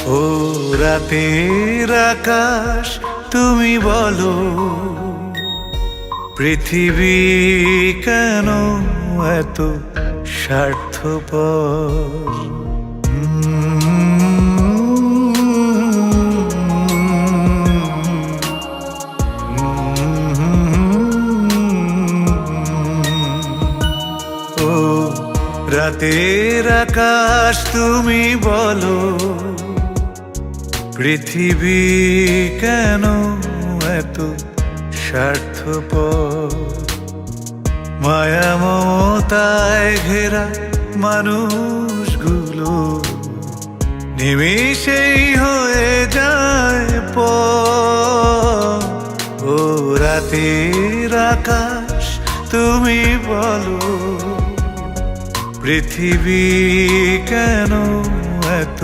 ও রাতের আকাশ তুমি বলো, পৃথিবী কেন এত স্বার্থপর? ও রাতের আকাশ তুমি বলো, পৃথিবী কেন এত স্বার্থপর? মায়া মমতায় ঘেরা মানুষগুলো নিমিষেই হয়ে যায় পর। ও রাতের আকাশ তুমি বলো, পৃথিবী কেন এত